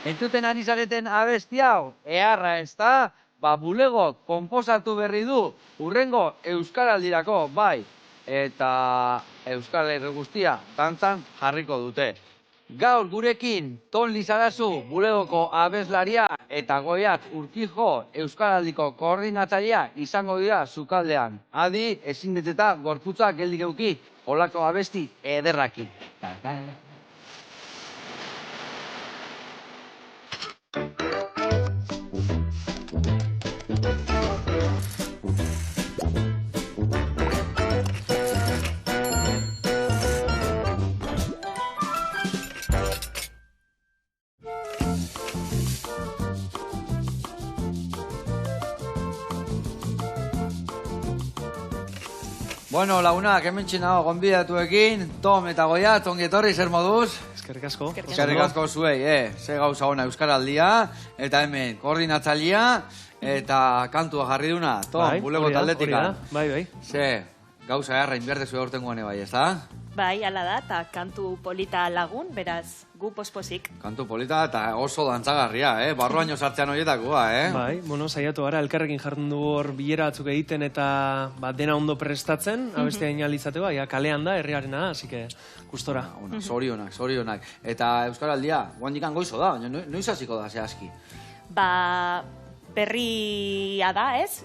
Entzuten ari zareten abesti hau, eharra ez da, bulegok konposatu berri du, hurrengo Euskaraldirako, bai, eta Euskal Herri guztia dantzan jarriko dute. Gaur gurekin Ton Lizarazu bulegoko abeslaria eta Goiat Urkijo Euskaraldiko koordinatzailea izango dira sukaldean. Adi, ezin deteta gorputza geldik euki, holako abesti ederrakin. Bueno, lagunak, hemen txinago gonbidatuekin, Tom eta Goiat, ongi etorri, zer moduz? Eskerrik asko. Eskerrik asko zuei, ze gauza ona Euskaraldia, eta hemen koordinatzailea, eta kantua jarri duna, Tom, bulego taldetika. Bai. Ze, gauza erra inberdezu aurtengoan bai, ez da? Bai, ala da, eta kantu polita lagun, beraz, gu pospozik. Kantu polita eta oso dantzagarria, barruaino sartzean horietakoa, Bai, saiatu gara, elkarrekin jardun du hor bilera batzuk egiten eta dena ondo prestatzen, abestea inalizateko, kalean da, herriarena, hasi que gustora. Zorionak. Eta Euskaraldia, guandikan goizo da, baina noiz hasiko da, zehazki? Berria da, ez?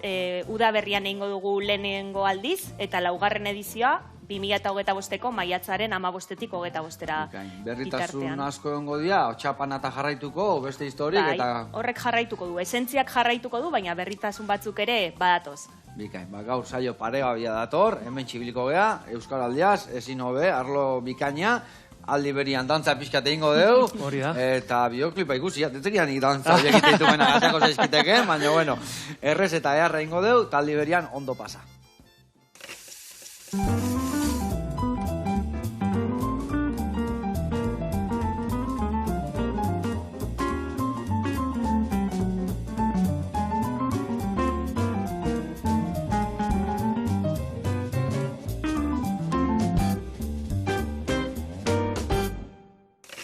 Uda berrian egingo dugu lehenengo aldiz, eta laugarren edizioa, 2025ko maiatzaren 15-tik 25-era Berritasun asko egongo dira, txapan eta jarraituko, beste historik, eta... Horrek jarraituko du, esentziak jarraituko du, baina berritasun batzuk ere badatoz. Bikain, gaur saio paregabia dator, hemen txibiliko gea, Euskaraldiaz, ezin hobe, arlo bikaina, aldi berian dantza pixkat egingo deu, eta bideoklipa ikusi, deterian dantza egiten dituena gazako zaizkiteke, baina bueno, errez eta eharra egingo deu, eta aldi berian ondo pasa.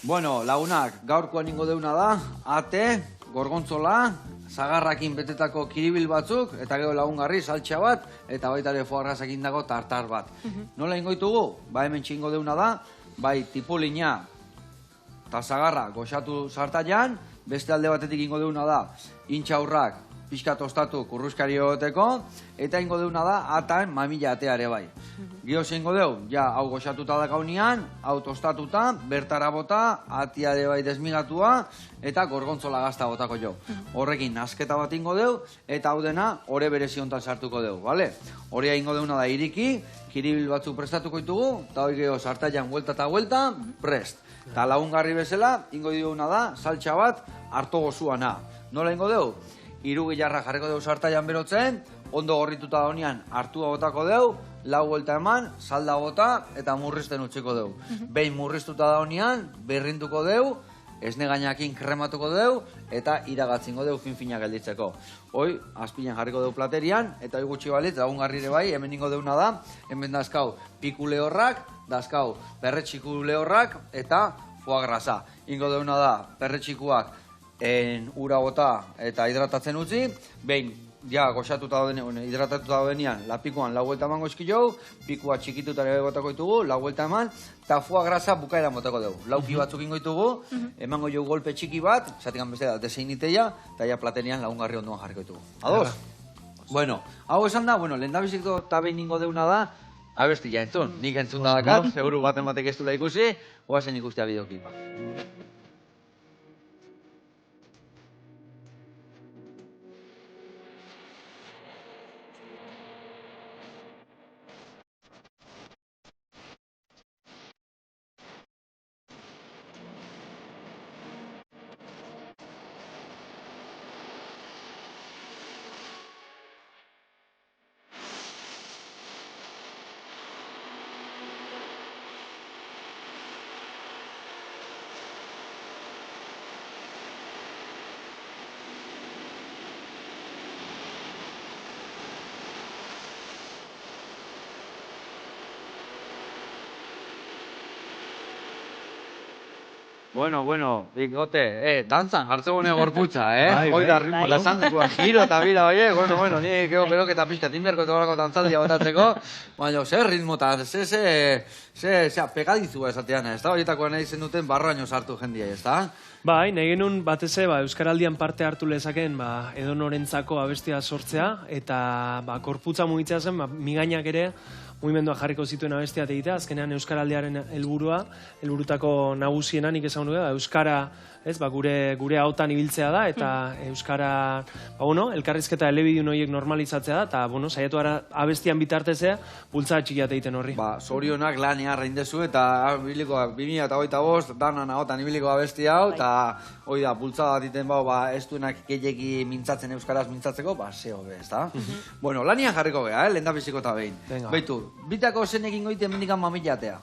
Bueno, lagunak, gaurkoan ingo deuna da, ate, gorgontzola, zagarrakin betetako kiribil batzuk, eta gero lagungarri, saltxa bat, eta baita ere foarrazakin dago tartar bat. Nola ingo ditugu? Hemen txingo deuna da, bai tipulina eta zagarra goxatu sartaian, beste alde batetik ingo deuna da, intxaurrak, pixka tostatu kurruskari egoteko, eta ingo deuna da, ataen mamila ateare bai. Gio zeingo deu, hau goxatuta dakaunean, hau tostatuta, bertara bota, atiare bai desmigatua, eta gorgontzola gazta botako jo. Horrekin nasketa bat ingo deu, eta hau dena, ore berezi hontan sartuko deu, bale? Horea ingo deuna da iriki, kiribil batzuk prestatuko ditugu, eta hori geho sartaian huelta eta huelta, prest. Eta lagungarri bezala, ingo diguna da, saltxa bat, harto gozuana. Nola ingo deu? Hiru gilarra jarriko deu sartaian berotzen, ondo gorrituta daunean hartua botako deu, lau vuelta eman, salda bota eta murrizten utziko deu. Behin murriztuta daunean, berrinduko deu, esne gainakin krematuko deu, eta iragatzingo deu fin-fina gelditzeko. Hoi, azpilan jarriko deu platerian, eta hoi gutxi balitz, lagungarrire bai, hemen ingo deuna da, hemen dazkau piku lehorrak, dazkau perretxiku lehorrak, eta foie grasa. Ingo deuna da, perretxikuak ura bota eta hidratatzen utzi, behin goxatuta hidratatuta daudenean, lapikoan lau vuelta emango eskilou, pikua txikituta ere botako ditugu, lau vuelta eman, eta foie grasa bukaeran botako dugu. Lauki batzuk ingo ditugu, emango jo golpe txiki bat, zatekan beste da, desein iteia, eta platerian lagungarri onduan jarriko ditugu. Ados? Bueno, hau esan da, lehendabiziko eta behin ingo deuna da, abesti ja entzun, nik entzun da dakar, seguru baten batek ez dula ikusi, oazen ikustea bideoklipa. Bueno, bigote, dantzan jartze gune gorputza, Bai, da ritmo, bai. lazantzua, giro eta bira, oie, bueno, ni gero eta pixka tinberko eta horako dantzaldia botatzeko, baina, zer ritmo eta, pegadizua esatean, ez da, horietakoa nahi zen duten barroaino sartu jendia, ez da? Bai, nahi genuen batez Euskaraldian parte hartu lezakeen edonorentzako abestia sortzea, eta korputza mugitzea zen, migainak ere, mugimendua jarriko zituen abestia egitea, azkenean Euskaraldiaren helburutako nagusiena nik esan dugu, Euskara, gure hautan ibiltzea da, eta Euskara, elkarrizketa elebidun horiek normalizatzea da, eta, saiatu gara abestian bitartezea, bultza txikiat egiten horri. Zorionak lania reindezu, eta 2025, danan ahotan ibiliko abesti hau, eta hoi da, bultza bat iten ez duenak gehiagi mintzatzen Euskaraz mintzatzeko, zeo be, ez da? Bueno, lanian jarriko geha, lehen da biziko eta behin. Beitu, bitako zenekin goiten mendikan mamillatea.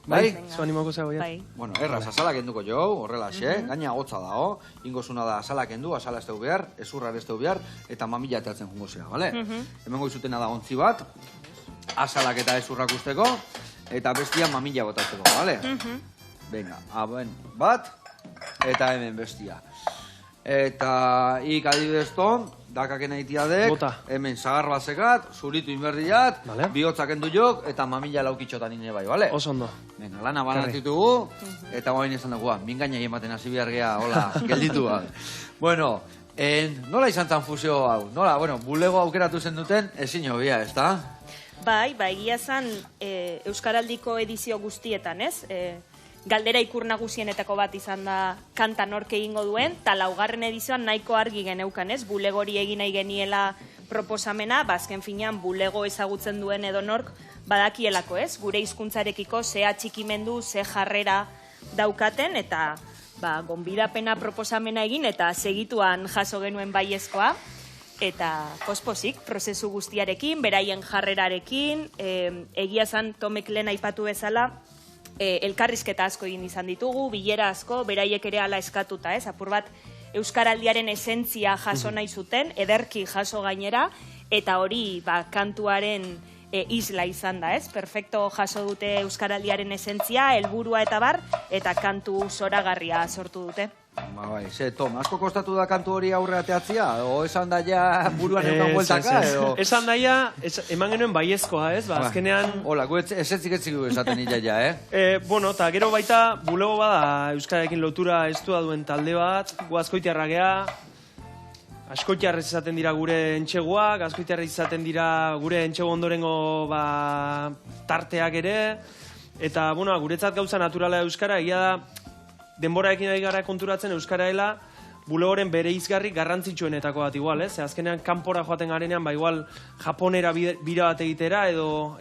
Bai? Zu animako zego, ja? Bueno, erraz, azalak enduko jo, horrela, gaina hotza dao, ingozuna da azalak endu, azala ez behar, ezurra ez behar, eta mamila eteatzen jungo zera, bale? Hemen goizutena da ontzi bat, azalak eta ezurrak usteko, eta bestia mamila botatzeko, bale? Venga, bat, eta hemen bestia. Eta ik adibidezton, dakaken aitia dek, hemen zagar bat zekat, zuritu inberdiat, bihotzak endu jok, eta mamila laukitxotan ine bai, bale? Oso ondo. Venga, lana banatitugu, eta bain esan dugu, mingaina ematen hasi behar gea, hola, gelditu bat. Bueno, nola izan zan fusio hau? Nola, bulego aukeratu zen duten, ezin hobia, ez da? Bai, egia zan Euskaraldiko edizio guztietan, ez? Galdera ikur nagusienetako bat izan da kanta nork egingo duen, eta laugarren edizioan nahiko argi geneukan, ez? Bulegori egin nahi geniela proposamena, azken finean bulego ezagutzen duen edonork badakielako, ez? Gure hizkuntzarekiko ze atxikimendu, ze jarrera daukaten, eta gonbidapena proposamena egin, eta segituan jaso genuen baiezkoa, eta pospozik, prozesu guztiarekin, beraien jarrerarekin, egia zan Tomek lehen aipatu bezala, elkarrizketa asko egin izan ditugu, bilera asko, beraiek ere ala eskatuta, ez? Apur bat, Euskaraldiaren esentzia jaso nahi zuten, ederki jaso gainera, eta hori kantuaren isla izan da, ez? Perfecto jaso dute Euskaraldiaren esentzia, helburua eta bar, eta kantu zoragarria sortu dute. Bai, Tom, asko kostatu da kantu hori aurre ateatzia? O esan da ja buruan eukan bueltaka? Esan da ja, eman genuen baiezkoa, ez? Azkenean... Hola, gu esetzik esaten nila ja, Eta gero baita bulego bada Euskararekin lotura estua duen talde bat, gu askoitiarra gea, askoitiarrez izaten dira gure entxeguak, askoitiarrez izaten dira gure entxego ondorengo tarteak ere, eta, guretzat gauza naturala Euskara, egia da, denboraekin ari gara konturatzen Euskaraela bulegoren bere izgarri garrantzitsuenetako bat igual, ez? Azkenean kanpora joaten garenean, igual Japonera bira bat egitera edo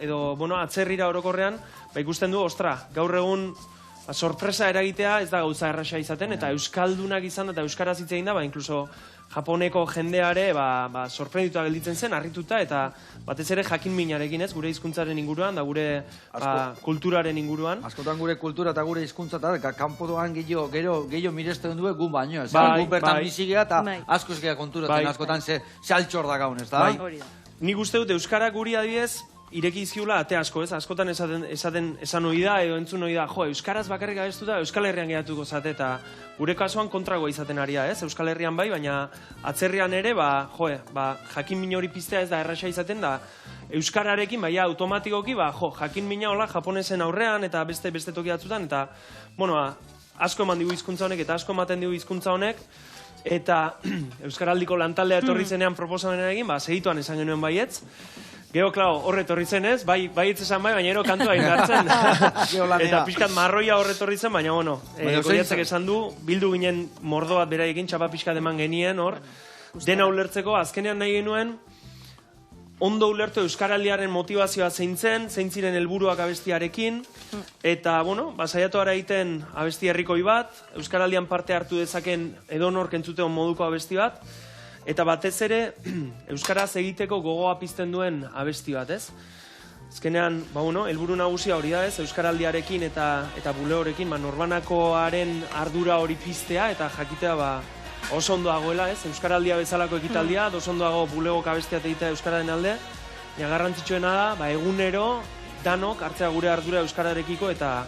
atzerrira orokorrean, ikusten du, gaur egun sorpresa eragitea ez da gauza erraxa izaten, eta Euskaldunak izan da, eta Euskaraz hitz egin da, inkluso Japoneko jendeare sorprendituta gelditzen zen, harrituta, eta batez ere jakin minarekin, ez, gure hizkuntzaren inguruan, da gure kulturaren inguruan. Askotan gure kultura eta gure hizkuntza eta kanpo doan gehiago miresten du gu baino, ez? Gu bertan bizigea eta asko ezkea konturatzen, askotan ze altxor da gaun, ez da? Nik uste dut Euskara guri adibidez, ireki izkiula ate asko, ez? Askotan esan hori da, edo entzun hori da, Euskaraz bakarrik abestuta, Euskal Herrian geratuko zate, eta gure kasuan kontragoa izaten ari da, ez? Euskal Herrian bai, baina atzerrian ere, jakin min hori piztea ez da erraxa izaten da, Euskararekin, automatikoki, jakin mina hola japonesen aurrean, eta beste toki batzutan, eta, asko eman digu hizkuntza honek, eta asko ematen digu hizkuntza honek, eta Euskaraldiko lantaldea etorri zenean proposamenen egin, segituan esan genuen baietz. Gero, horre torri zen ez, baietz esan baina ero kantua egin hartzen. Eta pixkat marroia horre torri zen, baina, Goliatzek esan du, bildu ginen mordo bat beraiekin, txapa pixkat eman genien, dena ulertzeko, azkenean nahi genuen, ondo ulertu Euskaraldiaren motivazioa zein ziren helburuak abestiarekin, eta, saiatu ara egiten abesti herrikoi bat, Euskaraldian parte hartu dezaken edonork entzuteon moduko abesti bat, eta batez ere, Euskaraz egiteko gogoa pizten duen abesti bat, ez? Azkenean, helburu nagusia hori da, ez? Euskaraldiarekin eta bulegorekin, norbanakoaren ardura hori piztea, eta jakitea, oso ondo dagoela, ez? Euskaraldia bezalako ekitaldia, oso ondo dago bulegok abestia egitea Euskararen alde, garrantzitsuena da, egunero, danok, hartzea gure ardura Euskararekiko, eta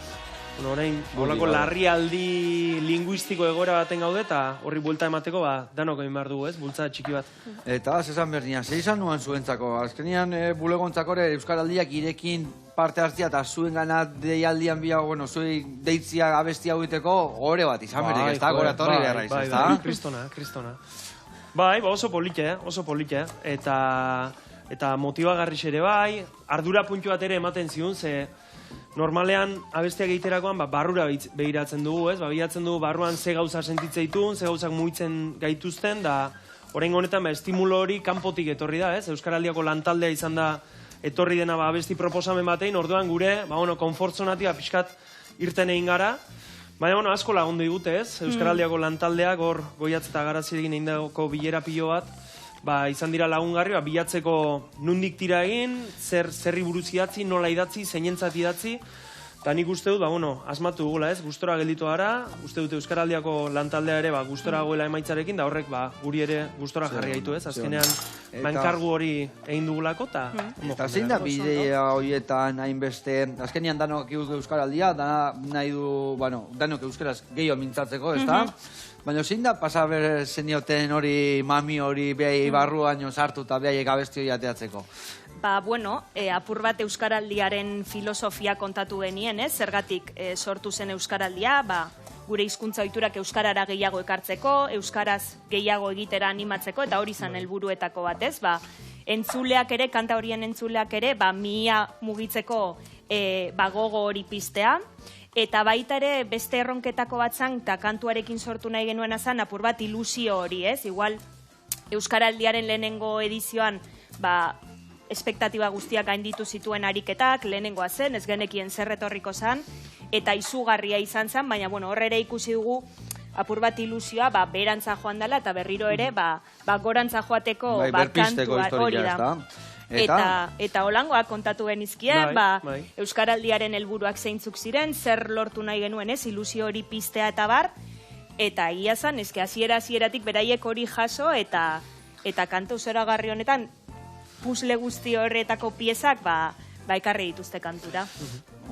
Orain, holako larrialdi linguistiko egoera baten gaude, eta horri buelta emateko, danok egin behar dugu, ez? Bultza txiki bat. Eta, esan bernian, ze izan nuen zuentzako? Azkenian, bulegontzako ere Euskaraldiak irekin parte hartzia eta zuen gana deialdian biago, bueno, zuen deitzia abestia egiteko gore bat izan berdik, ez da? Gora torri beharra izan, ez da? Kristona. Bai, oso polite, eta motibagarriz ere bai, ardura puntu bat ere ematen ziun, ze normalean abestiak egiterakoan barrura behiratzen dugu, ez? Bilatzen dugu barruan ze gauza sentitzen ditun, ze gauzak mugitzen gaituzten, da orain honetan estimulo hori kanpotik etorri da, ez? Euskaraldiako lantaldea izan da etorri dena abesti proposamen batein, orduan gure, konfortzonatik pixkat irten egin gara, baina, asko lagundu digute, ez? Euskaraldiako lantaldeak, hor goiatz eta garazirekin egin dago bilera pilo bat, izan dira lagungarri, bilatzeko nundik tira egin, zerri buruz idatzi, nola idatzi, zeinentzat idatzi, eta nik uste dut, asmatu dugula, ez? Gustora gelditu gara, uste dut Euskaraldiako lantaldea ere, gustora goela emaitzarekin, da horrek, guri ere gustora jarri gaitu, ez? Azkenean, enkargu hori egin dugulako, eta zein da bidea horietan hainbeste, azkenean danok Euskaraldia, nahi du, danok Euskaraz gehiago mintzatzeko, ez da? Baina zein da pasa zenioten hori, mami hori, behai barruan sartu eta behaiek abesti hori ateatzeko? Apur bat Euskaraldiaren filosofia kontatu genien, ez? Zergatik sortu zen Euskaraldia, gure hizkuntza ohiturak Euskarara gehiago ekartzeko, Euskaraz gehiago egitera animatzeko, eta hori zen helburuetako bat, ez? Entzuleak ere, kanta horien entzuleak ere, mihia mugitzeko gogo hori piztea, eta baita ere beste erronketako bat zan, eta kantuarekin sortu nahi genuena zan, apur bat ilusio hori, ez? Igual, Euskaraldiaren lehenengo edizioan, espektatiba guztiak gainditu zituen ariketak, lehenengoa zen, ez genekien zerretorriko zan, eta izugarria izan zen, baina horre ere ikusi dugu, apur bat ilusioa, berantza joan dela, eta berriro ere, gorantza joateko kantua hori da. Eta holangoak kontatu genizkien, Euskaraldiaren helburuak zeintzuk ziren, zer lortu nahi genuen, ez, ilusio hori piztea eta bar, eta ia zan, ezke hasieratik beraiek hori jaso, eta kanta zoragarri honetan, puzle guzti horretako piezak, ekarri dituzte kantura.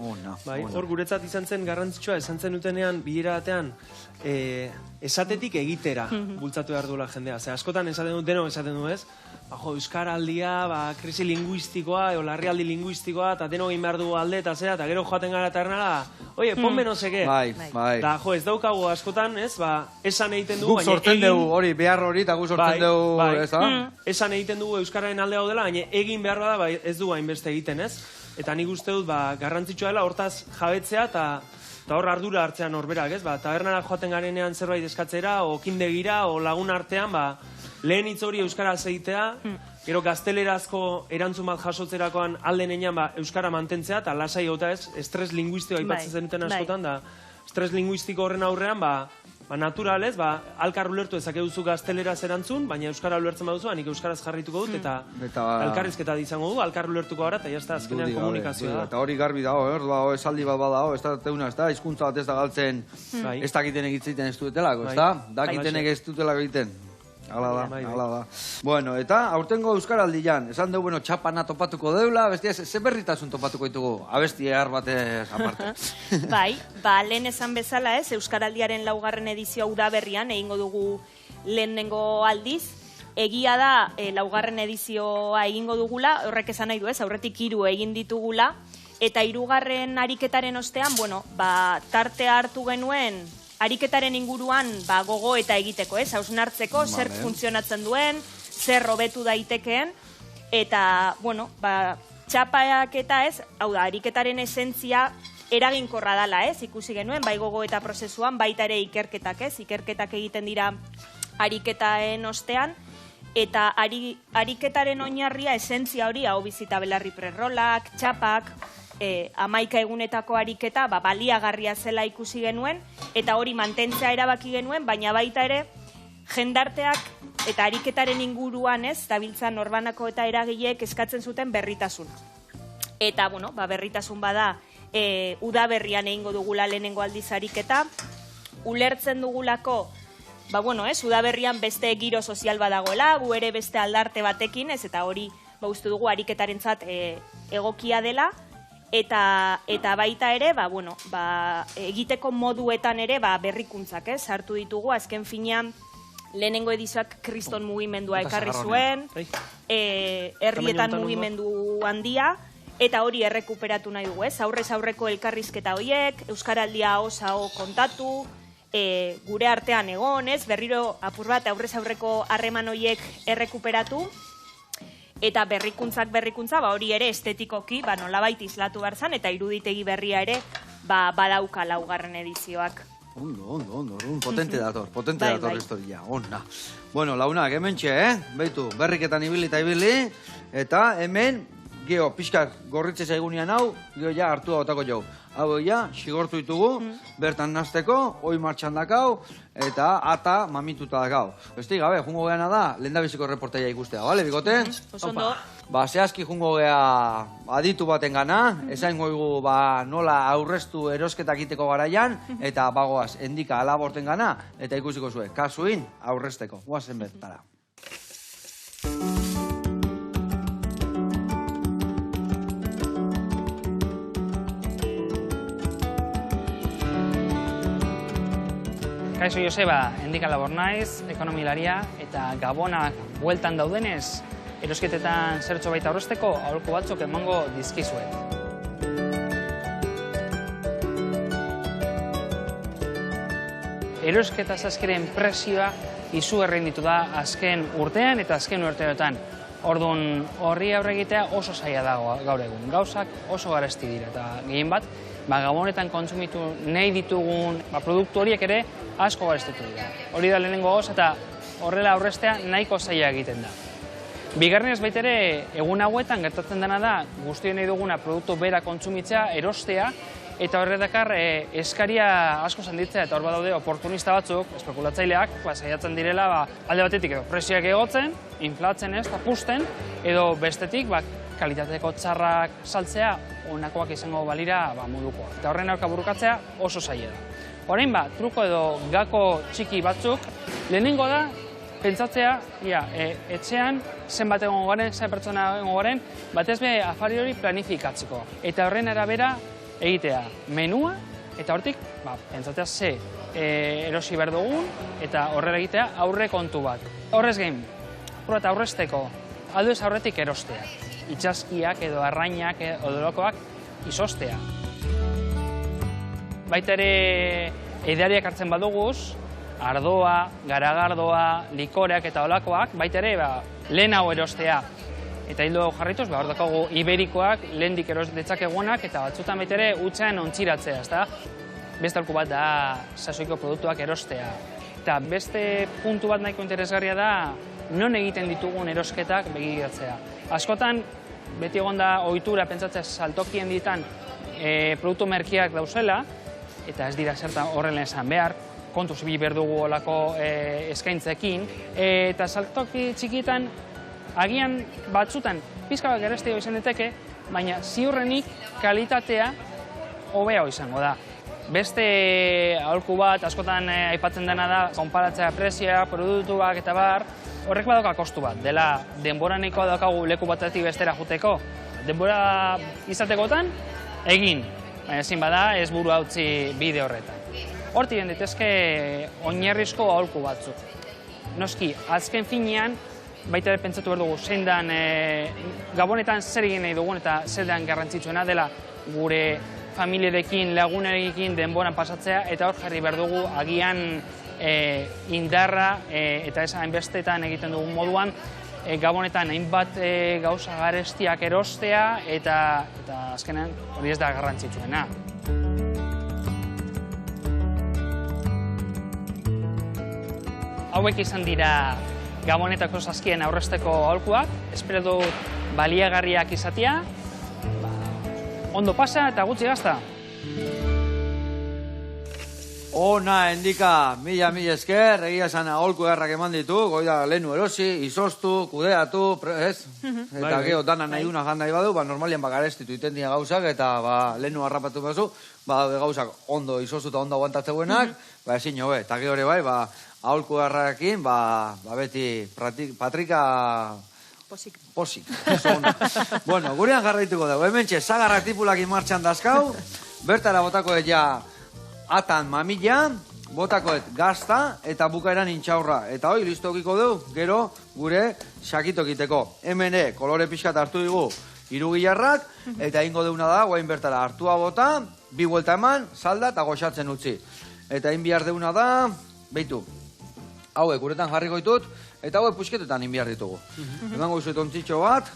Hor guretzat izan zen garrantzitsua, esan zen utenean, bilera batean, esatetik egitera bultzatu behar duela jendea. Askotan esaten dut, denok esaten du, ez? Euskaraldia, krisi linguistikoa, larrialdi linguistikoa, eta denok egin behar dugu alde, eta zera, eta gero joaten gara eta ernala, oie, ponbe no seke. Da, ez daukagu askotan, ez? Esan egiten dugu, guk sortzen dugu, hori, behar hori, eta guk sortzen dugu, ez da? Esan egiten dugu Euskararen alde hau dela, baina egin behar da, ez du hainbeste egiten, ez? Eta nik uste dut, garrantzitsua dela, hortaz jabetzea, eta hor ardura hartzean horberak, ez? Tabernara joaten garenean zerbait eskatzera, o kindegira, o lagun artean, lehen hitz hori Euskaraz egitea, gero gaztelerazko erantzun bat jasotzerakoan alde nenean Euskara mantentzea, eta lasai gota ez, estres linguistikoa aipatzen zenuten askotan, da estres linguistiko horren aurrean, natural ez, alkar ulertu ezakeduzu gazteleraz erantzun, baina Euskara ulertzen baduzu, nik Euskaraz jarrituko dut, eta elkarrizketa izango du, alkar ulertuko gara, eta jazta azkenean komunikazioa da. Eta hori garbi dago, esaldi bat badago, ez da teuna, ez da, hizkuntza bat ez da galtzen, ez dakiten egiten ez dutelako, ez da? Dakiten ez dutelako egiten. Hala da. Bueno, eta aurtengo Euskaraldian, esan dugu, txapana topatuko deula, bestia, ze berritasun topatuko ditugu, abesti ehar batez aparte. Lehen esan bezala ez, Euskaraldiaren 4. edizioa udaberrian, egingo dugu lehenengo aldiz, egia da 4. edizioa egingo dugula, horrek esan nahi du ez, aurretik 3 egin ditugula, eta 3. ariketaren ostean, tarte hartu genuen, ariketaren inguruan gogo eta egiteko, ez? Hausnartzeko, zer funtzionatzen duen, zer hobetu daitekeen, eta, txapak eta ez, hau da, ariketaren esentzia eraginkorra dala, ez? Ikusi genuen, gogo eta prozesuan, baita ere ikerketak, ez? Ikerketak egiten dira ariketaen ostean, eta ariketaren oinarria esentzia hori, hau bizita belarri prerrolak, txapak, 11 egunetako ariketa baliagarria zela ikusi genuen, eta hori mantentzea erabaki genuen, baina baita ere jendarteak eta ariketaren inguruan ez, dabiltzan norbanako eta eragileek eskatzen zuten berritasuna. Eta, berritasun bada udaberrian egingo dugula lehenengo aldiz ariketa, ulertzen dugulako, udaberrian beste giro sozial badagoela, gu ere beste aldarte batekin, ez, eta hori uste dugu ariketarentzat egokia dela, Eta baita ere, egiteko moduetan ere berrikuntzak, sartu ditugu, azken finean, lehenengo edizioak kriston mugimendua ekarri zuen, herrietan mugimendu handia, eta hori errekuperatu nahi dugu, aurrez aurreko elkarrizketa horiek, Euskaraldia osago kontatu, gure artean egon, berriro apur bat aurrez aurreko harreman horiek errekuperatu, eta berrikuntza, hori ere estetikoki, nolabait islatu behar zan, eta iruditegi berria ere, badauka laugarren edizioak. Ondo, potente dator historia, ona. Bueno, launak, hemen txe, beitu, berriketan ibili, eta hemen, geho, pixkak gorritze zaigunean hau, geho ja hartu dautako jau. Hau ja, sigortu ditugu, bertan nazteko, oi martxan dakau, eta ata mamituta dakau. Besti gabe, jungo geana da, lehendabiziko reportaia ikustea, bale, bikote? Osondo. Zehazki jungo gea aditu baten gana, esain goigu nola aurreztu erosketak iteko garaian, eta bagoaz, endika alaborten gana, eta ikusiko zuen, kasuin aurrezteko. Guazen bertara. Kaixo Joseba, endika labor naiz, ekonomilaria, eta gabonak bueltan daudenez, erosketetan zertxo baita aurrezteko, aholku batzuk emango dizkizuet. Erosketa azkeren presioa izugarri ditu da azken urtean eta azken urteotan. Orduan horri aurre egitea oso zaila dago gaur egun. Gauzak oso garesti dira eta gehien bat, gabonetan kontsumitu nahi ditugun produktu horiek ere asko garestitu dira. Hori da lehenengo goz eta horrela aurreztea nahiko zaila egiten da. Bigarrenez baita ere, egun hauetan gertatzen dena da, guztien nahi duguna produktu bera kontsumitzea, erostea, eta horre dakar eskaria asko zanditzea, eta hor badaude oportunista batzuk, espekulatzaileak, saiatzen direla alde batetik edo presioak egotzen, inflatzen ez, tapusten, edo bestetik kalitateko txarrak saltzea, onakoak izango balira modukoa. Eta horren aurka burukatzea oso zaila da. Orain truko edo gako txiki batzuk, lehenengo da, pentsatzea, etxean zenbat egongo garen, zen pertsona egongo garen, batez be afari hori planifikatzeko. Eta horren arabera egitea menua, eta hortik, pentsatzea ze erosi behar dugun, eta horrela egitea aurre kontu bat. Horrez gain, eta aurrezteko, alduez aurretik erostea. Itxaskiak edo arrainak edo dolokoak izostea. Baita ere edariak hartzen baduguz, ardoa, garagardoa, likoreak eta olakoak, baita ere lehen hau erostea. Eta hildo jarrituz, hor dakagu iberikoak, lehendik eros detzakegunak, eta batzutan baita ere utxean ontziratzea. Beste alku bat da sasoiko produktuak erostea. Eta beste puntu bat nahiko interesgarria da, non egiten ditugun erosketak begiratzea. Askotan, beti egon da ohitura pentsatzea saltokien ditan produktu merkiak dauzela, eta ez dira zertan horrela esan behar, kontuz bi berdugu olako eskaintzekin, eta saltoki txikitan, agian batzutan, pizka bat gerestio izan diteke, baina ziurrenik kalitatea hobea izango da. Beste aholku bat, askotan aipatzen dena da, konparatzea prezioa, produktuak eta bar, horrek badoka kostu bat, dela denbora nahikoa daukagu leku batetik bestera juteko. Denbora izatekotan, egin, baina ezin bada ez buru hautzi bide horretan. Hortik den ditezke oinarrizko aholku batzuk. Noski, azken finean, baita ere pentsatu behar dugu, zein dan gabonetan zer egin nahi dugun eta zer dan garrantzitsuena dela gure familiarekin, lagunarekin denboran pasatzea, eta hor jarri behar dugu agian indarra eta ez hainbestetan egiten dugun moduan gabonetan hainbat gauza garestiak erostea eta azkenean hori ez da garrantzitsuena. Hauek izan dira gabonetako saskien aurrezteko aholkuak, espero dut baliagarriak izatea, ondo pasa eta gutxi gazta. Ona, endika, mila esker, egia esan aholku errak eman ditu, goida lehenu erosi, izostu, kudeatu, ez? Eta geho dana nahi una jandai badu, normalian garestitu iten dira gauzak, eta lehenu harrapatu bazu, gauzak ondo izostu eta ondo aguantatzeuenak, ezin hobe, eta gehore bai, aholku errakin, beti patrika Pozik. Posik. Oso ondo. Bueno, gurean jarraituko dugu. Hemen txe, zagarrak tipulak martxan dazkau, bertara botakoet ja atan mamila, botakoet gazta eta bukaeran intxaurra. Eta hoi, listokiko dugu, gero gure sakitokiteko. Hemen kolore pixkat hartu dugu irugilarrak, eta ingo deuna da, guain bertara hartua bota, bi buelta eman, salda eta goxatzen utzi. Eta inbiar deuna da, behitu, hauek uretan jarriko ditut, eta hauek pusketetan inbiar ditugu. Emango izuet ontzitxo bat,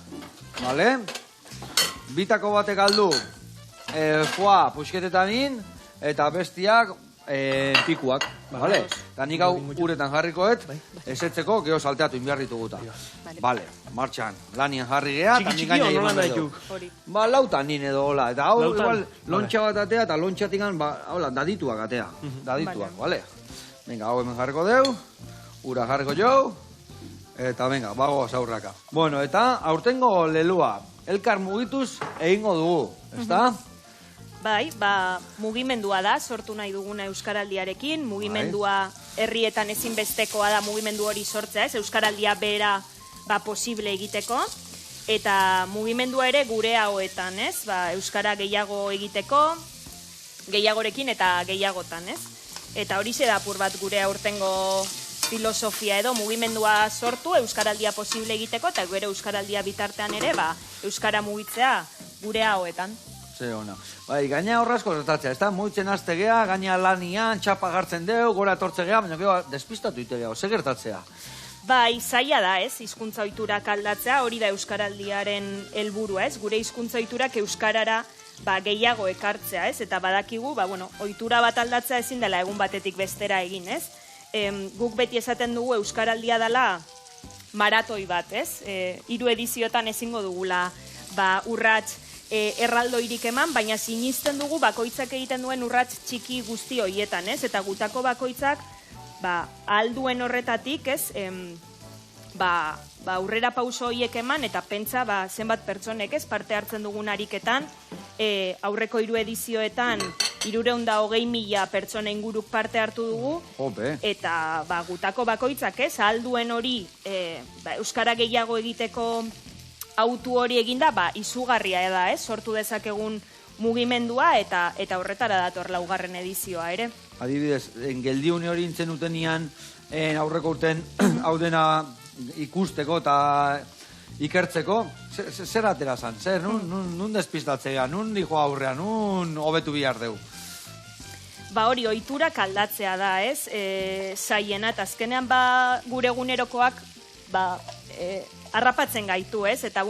vale? Bitako batek aldu, foa pusketetan in, eta bestiak pikuak, vale? Eta nik hau uretan jarrikoet, esetzeko geho salteatu inbiar dituguta. Vale, martxan, lanien jarri geha, eta nik gaina nola egon nahituk? Ba, lautan nien edo, hola. Eta hau, igual, lontxa bat atea, eta lontxatik hola, dadituak atea. Dadituak, vale? Venga, hau hemen jarriko deu, ura jarriko jau, eta venga, bago zaurraka. Bueno, eta aurtengo lelua, elkar mugituz egingo dugu, ezta? Bai, mugimendua da, sortu nahi duguna Euskaraldiarekin, mugimendua herrietan ezinbestekoa da mugimendu hori sortzea, ez? Euskaraldia bera posible egiteko, eta mugimendua ere gure hauetan, ez? Euskara gehiago egiteko, gehiagorekin eta gehiagotan, ez? Eta hori da apur bat gure aurtengo filosofia edo mugimendua sortu Euskaraldia posible egiteko, eta gure Euskaraldia bitartean ere, Euskara mugitzea gure hauetan. Ze ona. Bai, gaina horrazko gertatzea, ez da? Mugitzen aztegea, gaina lanian, txapa gartzen deu, gora etortzegea, baina gero despistatu itegea, ze gertatzea? Bai, zaila da, ez? Hizkuntza ohiturak aldatzea, hori da Euskaraldiaren helburua, ez? Gure hizkuntza ohiturak euskarara gehiago ekartzea, ez? Eta badakigu, ohitura bat aldatzea ezin dela egun batetik bestera egin, ez? Guk beti esaten dugu Euskaraldia dela maratoi bat, ez? 3 ediziotan ezingo dugula urrats erraldoirik eman, baina sinisten dugu bakoitzak egiten duen urrats txiki guzti horietan, ez? Eta gutako bakoitzak alduen horretatik, ez? Aurrera pauso horiek eman eta pentsa zenbat pertsonek, ez? Parte hartzen dugun ariketan, aurreko 3 edizioetan 320.000 pertsona inguruk parte hartu dugu, eta gutako bakoitzak, ez? Alduen hori euskara gehiago egiteko autu hori eginda, izugarria da, ez? Sortu dezakegun mugimendua eta horretara dator 4. edizioa ere. Adibidez, geldiune hori intzen utenian aurreko urten hau dena ikusteko eta ikertzeko, zer atera zan? Zer, nun despistatzea, nun dijo aurrean, nun hobetu bihar deu? Hori, ohiturak aldatzea da, ez? Zaiena, eta azkenean gure egunerokoak harrapatzen gaitu, ez? Eta,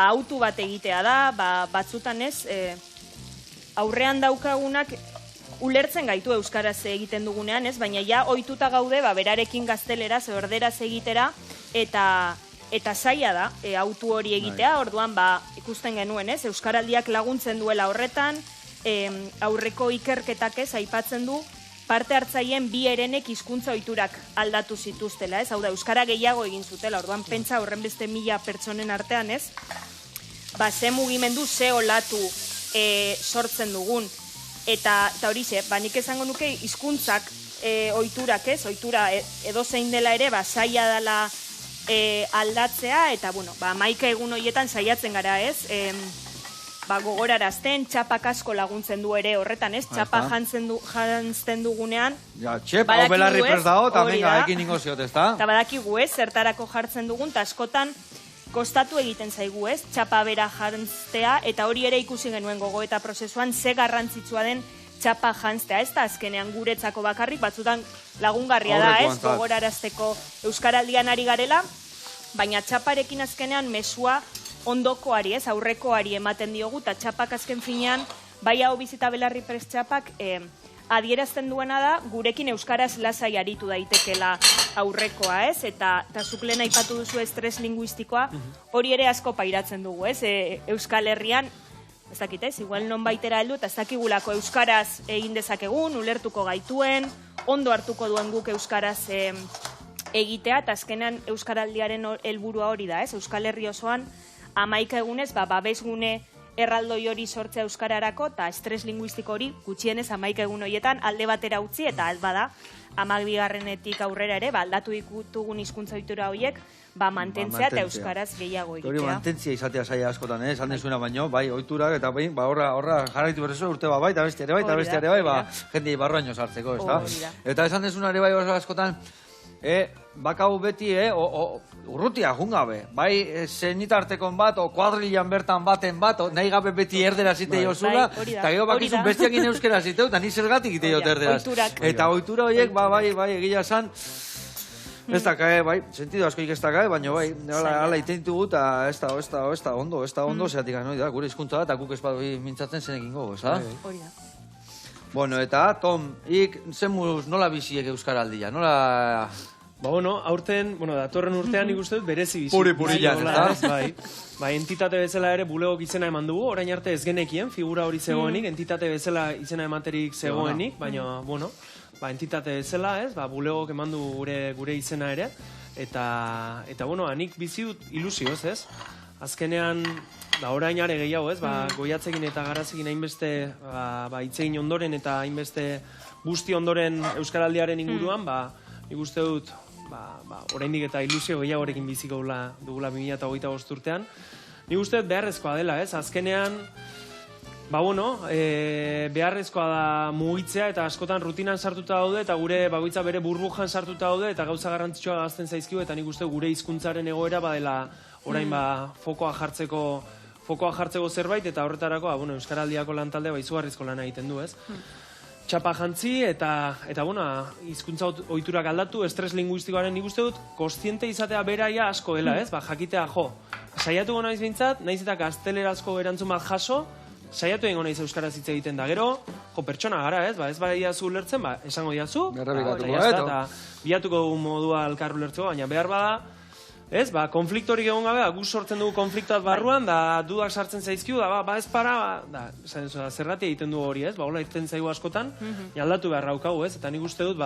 autu bat egitea da, batzutan, ez? Aurrean daukagunak ulertzen gaitu euskaraz egiten dugunean, ez? Baina ja ohituta gaude, berarekin gazteleraz, erderaz egitera, eta zaila da, autu hori egitea, orduan, ikusten genuen, ez? Euskaraldiak laguntzen duela horretan, aurreko ikerketak, ez? Aipatzen du, parte hartzaien bi herenek hizkuntza ohiturak aldatu zituztela, ez? Hau da, euskara gehiago egin zutela, orduan pentsa horren beste 1000 pertsonen artean, ez? Ze mugimendu, ze olatu sortzen dugun. Eta hori ze, nik esango nuke hizkuntzak ohiturak, ez? Ohitura edozein dela ere, zaila dela aldatzea, eta, 11 egun horietan saiatzen gara, ez? Gogorarazten, txapak asko laguntzen du ere horretan, ez? Txapa jantzen dugunean. Ja, txep, hau belarri prest dago, eta venga, ekin ingo ziot, ez da? Eta badakigu, ez? Zertarako jartzen dugun, eta askotan kostatu egiten zaigu, ez? Txapa bera jantztea, eta hori ere ikusi genuen gogoeta prozesuan, ze garrantzitsua den txapa jantztea, ez da? Azkenean guretzako bakarrik, batzutan lagungarria da, ez? Gogorarazteko euskaraldian ari garela, baina txaparekin azkenean mesua ondokoari, ez, aurrekoari ematen diogu, eta txapak azken finean, bai hau bizita belarri prest txapak, adierazten duena da, gurekin euskaraz lasai aritu daitekela aurrekoa, ez, eta zuk lehen aipatu duzu estres linguistikoa, hori ere asko pairatzen dugu, ez, Euskal Herrian, ez dakit, ez, igual non baitera heldu, eta ez dakigulako euskaraz egin dezakegun, ulertuko gaituen, ondo hartuko duen guk euskaraz egitea, eta azkenean euskaraldiaren helburua hori da, ez, Euskal Herri osoan, 11 egunez, babesgune erraldoi hori sortzea euskararako, eta estres linguistiko hori gutxienez 11 egun horietan alde batera utzi, eta ez bada, 12. aurrera ere, aldatu ditugun hizkuntza ohitura horiek, mantentzea eta euskaraz gehiago egitea. Hori mantentzia izatea saia askotan, esan dezuena baino, bai, ohiturak eta bai, horra jarraitu berrezu urte bai, eta beste ere bai, eta beste ere bai, jendei barruaino sartzeko, ez da? Eta esan dezuna ere bai askotan, bakau beti, urrutia jungabe, bai, zenitartekon bat, o kuadrilan bertan baten bat, nahi gabe beti erderaz ite jozula, eta gero bakizun bestiakin euskera ziteu, eta ni zergatik ite jot erderaz. Eta ohitura horiek, bai, egia esan, ez da kae, bai, sentido askoik ez da kae, baina bai, ala itentugu, eta ez da ondo, zeatik anoi da, gure hizkuntza da, eta guk ez badoi mintzatzen zenekin gogo, ez da? Hori da. Bueno, eta, Tom, zemuz nola biziek euskaraldia, nola... datorren urtean nik uste dut berezi bizi. Puri-purian, ez da? Bai, entitate bezala ere bulegok izena eman dugu, orain arte ez genekien, figura hori zegoenik, entitate bezala izena ematerik zegoenik, baina, entitate bezala, ez, bulegok eman du gure izena ere, eta nik bizi dut ilusioz, ez? Azkenean, orain are gehiago, ez, goiatzekin eta garazekin hainbeste itzegin ondoren eta hainbeste guzti ondoren euskaraldiaren inguruan, nik uste dut, oraindik eta ilusio gehiagorekin biziko dugula 2025 urtean. Nik uste dut beharrezkoa dela, ez? Azkenean, beharrezkoa da mugitzea eta askotan rutinan sartuta daude eta gure bakoitza bere burbujan sartuta daude eta gauza garrantzitsua gazten zaizkigu eta nik uste gure hizkuntzaren egoera badela orain fokoa jartzeko zerbait eta horretarako, euskaraldiako lantalde izugarrizko lana egiten du, ez? Txapa jantzi eta hizkuntza ohiturak aldatu, estres linguistikoaren nik uste dut, kontziente izatea beraia asko dela, ez? Jakitea, saiatuko naiz behintzat, naiz eta gaztelerazko erantzun bat jaso, saiatu egingo naiz euskaraz hitz egiten da. Gero, pertsona gara, ez? Ez badiazu ulertzen, esango diazu, eta bilatuko dugu modua elkar ulertzeko, baina behar bada, ez, konfliktorik egon gabe, gu sortzen dugu konfliktoat barruan, da dudak sartzen zaizkiu, ez para, zergatia egiten du hori, ez, hola egiten zaigu askotan, aldatu behar raukagu, ez, eta nik uste dut,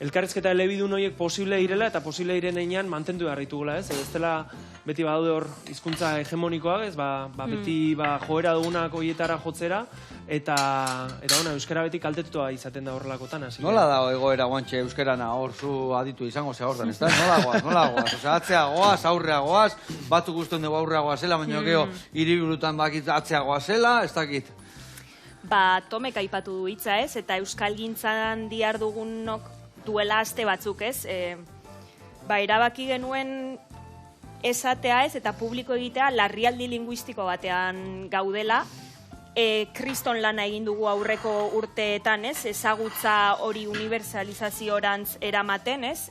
elkarrizketa elebidun horiek posible direla, eta posible diren einean mantendu behar ditugula, ez, ez dela beti badaude hor hizkuntza hegemonikoak, ez, beti joera dugunak horietara jotzera, eta euskara beti kaltetua izaten da horrelakotan, hasi. Nola da egoera guantxe euskarana hor zu aditu izango zehortan, ez da? Nola goaz? Atzea goaz, aurrea goaz, batzuk guztien dugu aurrea goazela, baina geho hiriburutan bakit atzea goazela, ez dakit? Tomek aipatu du hitza, ez, eta euskalgintzan dihar dugunok duela aste batzuk, ez? Erabaki genuen esatea, ez, eta publiko egitea larrialdi linguistiko batean gaudela, kriston lana egin dugu aurreko urteetan, ez? Ezagutza hori universalizaziorantz eramaten, ez?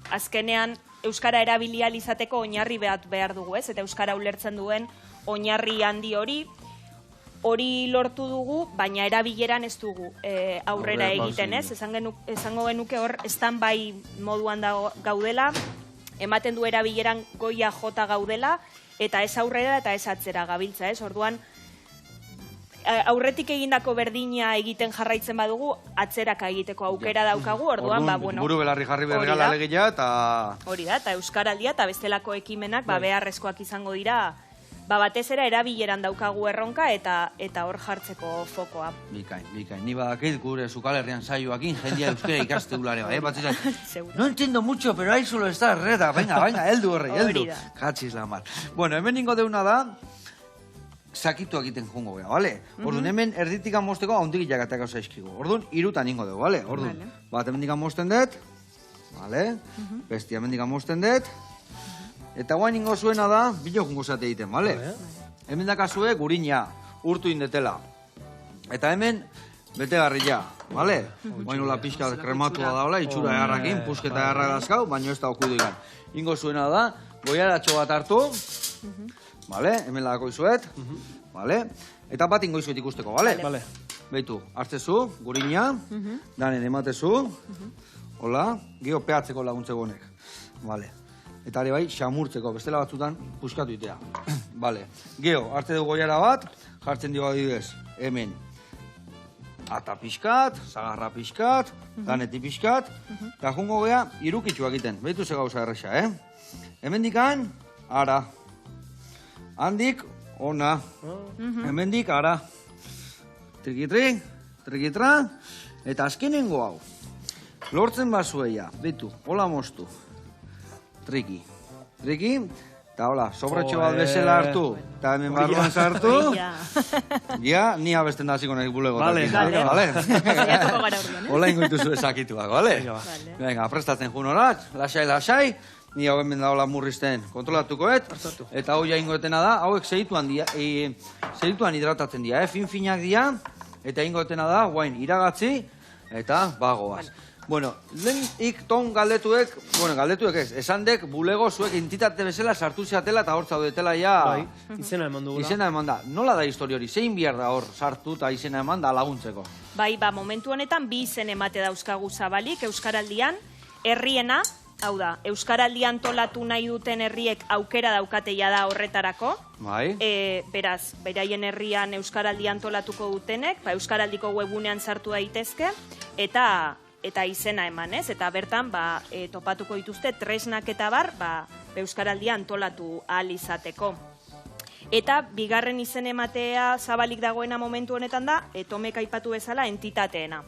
Azkenean, euskara erabilial izateko oinarri behar dugu, ez? Eta euskara ulertzen duen oinarri handi hori lortu dugu, baina erabileran ez dugu aurrera egiten, ez? Esango genuke hor, stand-by moduan gaudela, ematen du erabileran goia jota gaudela, eta ez aurrera eta ez atzera gabiltza, ez? Orduan, aurretik egindako berdina egiten jarraitzen badugu, atzeraka egiteko aukera daukagu, orduan, buru belarri jarri bergala alegia, eta... Hori da, eta euskaraldia eta bestelako ekimenak beharrezkoak izango dira, batez ere erabileran daukagu erronka eta hor jartzeko fokoa. Bikain. Ni badakit gure Zukal Herrian saioakin jendia euskera ikaste ulare, no entiendo mucho, pero ahí solo está reda. Venga, heldu horrei, heldu. Katxiz la mar. Bueno, hemen ningo deuna da, sakitu egiten jongo gara, bale? Orduan, hemen erditik amosteko haundik jakateak hau zaizkigu. Orduan, irutan ningo dugu, bale? Orduan, bat hemen dik amosten dut, bale? Bestia hemen dik amosten dut, eta guain ingo zuena da, bilo jungo zate egiten, bale? Hemen dakazue gurina, urtu indetela. Eta hemen, betegarria, bale? Guain hola pixka krematua daola, itxura egarrakin, pusketa egarra dazkau, baina ez da okudu ikan. Ingo zuena da, goiaratxo bat hartu, bale? Hemen lagako izuet, bale? Eta bat ingo izuet ikusteko, bale? Beitu, hartzezu, gurina, danen ematezu, hola, geho peatzeko laguntzeko honek, bale? Eta ere bai, xamurtzeko, bestela batzutan puskatu itea. Bale, geho, hartze dugu goiara bat, jartzen dugu adibidez, hemen. Ata pixkat, zagarra pixkat, daneti pixkat, eta jungo gea, irukitxua egiten. Beitu ze gauza erresa, Hemen dikan, ara. Handik, Ona. Hemendik, ara. Trikitri, trikitra, eta azkenengo hau. Lortzen bazueia, bitu, hola moztu. Triki, eta hola, sobretxo bat bezala hartu, eta hemen barruan sartu. Ja, ni abesten da ziko nahi bulego. Vale. Hola ingoitu zu ezakituak, bale? Venga, prestatzen junorat, lasai, ni hau hemen da hola murrizten kontrolatukoet, eta hau jaingoetena da, hauek segituan hidratatzen dira, fin-finak dira, eta ingoetena da, guain, iragatzi, eta bagoaz. Bueno, lehenik ton galdetuek ez, esan dek bulego zuek entitate bezala sartu zeatela eta hor zaudetela ja... Bai, izena eman dugula. Izena eman da. Nola da histori hori? Zein behar da hor sartu eta izena eman da laguntzeko? Bai, momentu honetan bi izen emate dauzkagu zabalik, Euskaraldian, herriena, hau da, Euskaraldian tolatu nahi duten herriek aukera daukateia da horretarako. Bai. Beraz, beraien herrian Euskaraldian tolatuko dutenek, Euskaraldiko webunean sartu daitezke, eta izena eman, ez? Eta bertan, topatuko dituzte tresnak eta bar, Euskaraldian tolatu ahal izateko. Eta bigarren izen ematea zabalik dagoena momentu honetan da, Tomek aipatu bezala entitateena.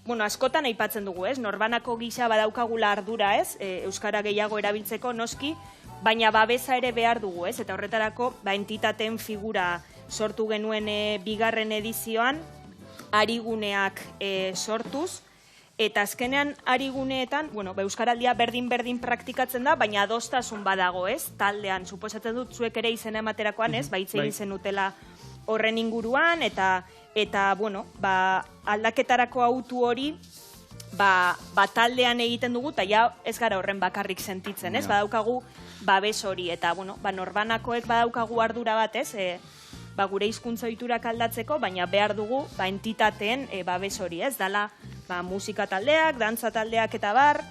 Bueno, askotan aipatzen dugu, ez? Norbanako gisa badaukagula ardura, ez? Euskara gehiago erabiltzeko noski, baina babesa ere behar dugu, ez? Eta horretarako, entitateen figura sortu genuen bigarren edizioan, ariguneak sortuz, eta azkenean ariguneetan, Euskaraldia berdin-berdin praktikatzen da, baina adostasun badago, ez? Taldean, suposatzen dut, zuek ere izena ematerakoan, ez? Baitzein zenutela horren inguruan, eta aldaketarako autu hori, taldean egiten dugu, eta ez gara horren bakarrik sentitzen, ez? Badaukagu babes hori, eta norbanakoek badaukagu ardura bat, ez? Gure hizkuntza ohiturak aldatzeko, baina behar dugu entitateen babes hori, ez? Dala musika taldeak, dantza taldeak eta bar,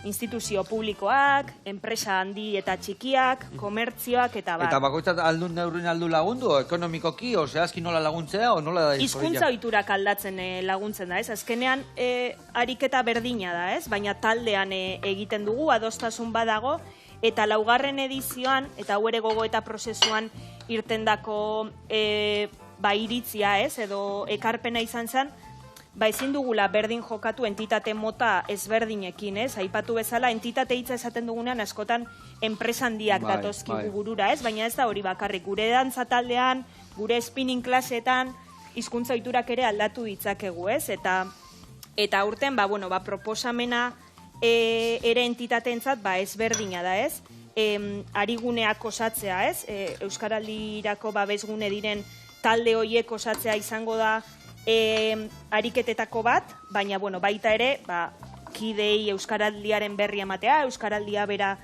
instituzio publikoak, enpresa handi eta txikiak, komertzioak eta bar. Eta bakoitzat aldun neurrin aldu lagundu, ekonomikoki, zehazki nola laguntzea, o nola da historia? Hizkuntza ohiturak aldatzen laguntzen da, ez? Azkenean ariketa berdina da, ez? Baina taldean egiten dugu, adostasun badago, eta laugarren edizioan, eta hau ere gogo eta prozesuan irtendako iritzia, ez? Edo ekarpena izan zen, ezin dugula berdin jokatu entitate mota ezberdinekin, ez? Aipatu bezala, entitate hitza esaten dugunean askotan enpresa handiak datozkigu burura, ez? Baina ez da hori bakarrik, gure dantza taldean, gure spinning klasetan, hizkuntza ohiturak ere aldatu ditzakegu, ez? Eta urten, proposamena ere entitateentzat ezberdina da, ez? Ariguneak osatzea, ez? Euskaraldirako babesgune diren talde horiek osatzea izango da ariketetako bat, baina baita ere, kidei Euskaraldiaren berri ematea, Euskaraldia bera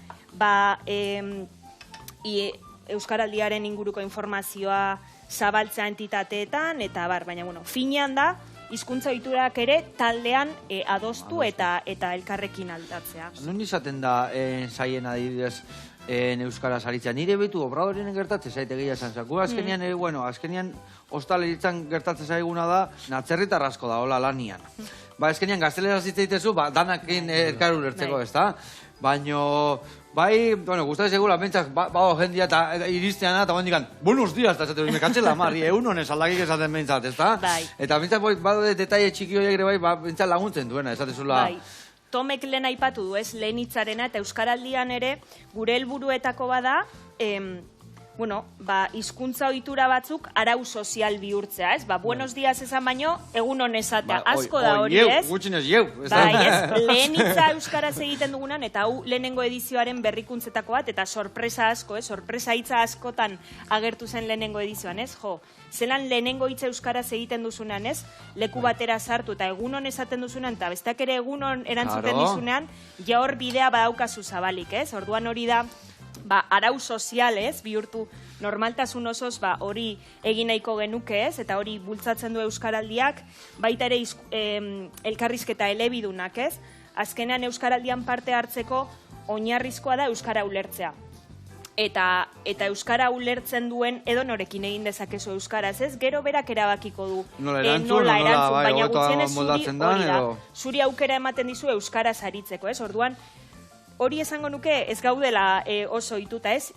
Euskaraldiaren inguruko informazioa zabaltzea entitateetan, eta baina finean da, hizkuntza ohiturak ere taldean adostu eta elkarrekin aldatzea. Non izaten da zaien adibidez euskaraz aritzea? Nire betu obradorien gertatzen zaite gehiago esan zaku. Azkenian ostaleritzan gertatzen zaiguna da, natzerritar asko da, hola lanian. Azkenian gazteleraz hitzaitezu, danakin elkar ulertzeko, ez da? Baina, gustatzen segula, bentzak, jendia eta iristean eta bandikan, buenos días, eta esaten, mekatzen la marri, honez aldakik esaten bentzat, ez da? Eta bentzak, detaile txiki horiek ere bentzak laguntzen duena, esatezula. Tomek lehen aipatu du, ez, lehen hitzarena, eta Euskaraldian ere, gure helburuetako bada, hizkuntza ohitura batzuk arau sozial bihurtzea, ez? Buenos días esan baino, egun hon esatea. Asko da hori, ez? Gutxinez jeu. Lehen hitza euskaraz egiten dugunan, eta hau lehenengo edizioaren berrikuntzetako bat, eta sorpresa asko, ez? Sorpresa hitza askotan agertu zen lehenengo edizioan, ez? Zelan lehenengo hitza euskaraz egiten duzunean, ez? Leku batera sartu eta egun hon esaten duzunean, eta bestak ere egun hon erantzuten dizunean, ja hor bidea badaukazu zabalik, ez? Orduan hori da, arau sozial, ez? Bihurtu normaltasun osoz, hori egin nahiko genuke, ez? Eta hori bultzatzen du Euskaraldiak, baita ere elkarrizketa elebidunak, ez? Azkenean Euskaraldian parte hartzeko oinarrizkoa da Euskara ulertzea. Eta Euskara ulertzen duen edonorekin egin dezakezu Euskaraz, ez? Gero berak erabakiko du nola erantzun, baina gutxienez zuri aukera ematen dizu Euskaraz aritzeko, ez? Orduan, hori esango nuke ez gaudela oso ohituta, ez?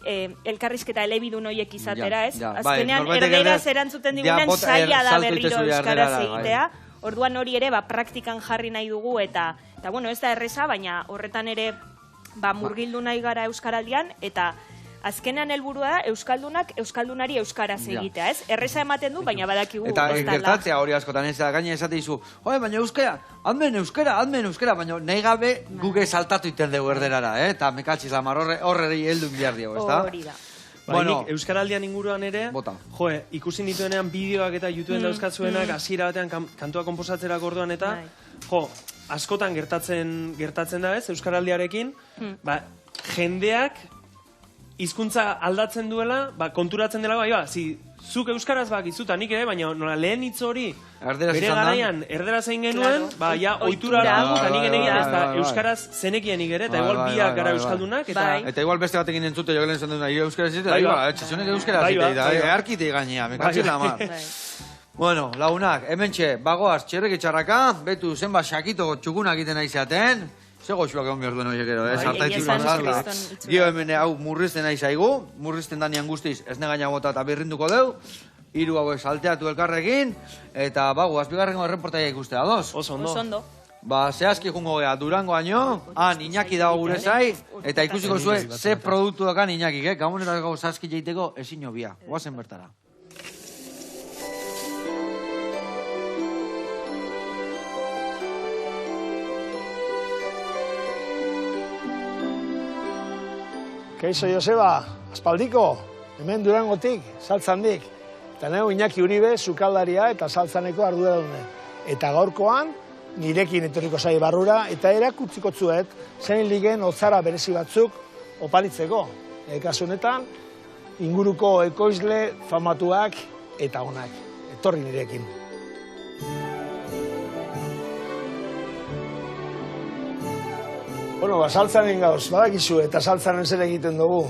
Elkarrizketa elebidun horiek izatera, ez? Azkenean erderaz erantzuten digunean zaila da berriro euskaraz egitea. Orduan hori ere praktikan jarri nahi dugu eta bueno, ez da erreza, baina horretan ere murgildu nahi gara euskaraldian eta azkenean helburua da euskaldunak euskaldunari euskaraz egitea, ez? Erreza ematen du, baina badakigu ez dala. Eta gertatzea hori askotan ez da, gaina esate izu, baina euskara, admen euskara, baina nahi gabe guge saltatu iten dugu erderara, eta mekatxiz amar horreri heldu behar diago, ez da? Hori da. Nik euskaraldian inguruan ere, ikusi nituenean bideoak eta YouTubeen dauzkatzuenak, hasiera batean kantua konposatzerako orduan eta, askotan gertatzen da ez, euskaraldiarekin, jendeak hizkuntza aldatzen duela, konturatzen dela, zuk euskaraz bakizuta nik ere, baina lehen hitz hori bere garaian erderaz egin genuen, ohitura dugu, eta nik egin ez da euskaraz zenekien nik ere, eta igual biak gara euskaldunak, eta igual beste batekin entzute jo gelen zen duna, euskaraz ez da, txesonek euskaraz zitei da, arkitei gainea, mekatxil amar. Bueno, lagunak, hementxe, bagoaz txerrek etxarraka, betu zenba xakito txukunak egiten aizaten, zego xuak egon behar duen horiek edo, sartaitxun azarla. Gio hemen hau murrizten nahi zaigu, murrizten danian guztiz ez negaina bota eta birrinduko deu, hiru hauek salteatu elkarrekin, eta bagoaz bigarrengo erreportaia ikustea, ados? Oso ondo. Zehazki jungo gea, Durangoaino, Iñaki dago gure zai, eta ikusiko zuen ze produktu dakan Iñakik, gamonetako zazki jeiteko ezin obia, guazen bertara. Kaixo Joseba, aspaldiko, hemen Durangotik, saltzandik. Eta neu Iñaki Uribe, sukaldaria eta saltzaneko arduradune. Eta gaurkoan, nirekin etorriko zai barrura, eta erakutziko zuet, zein ligen otzara berezi batzuk oparitzeko. Kasu honetan, inguruko ekoizle famatuak eta onak. Etorri nirekin. Bueno, saltzanen gauz, badakizu eta saltzanen zer egiten dugu.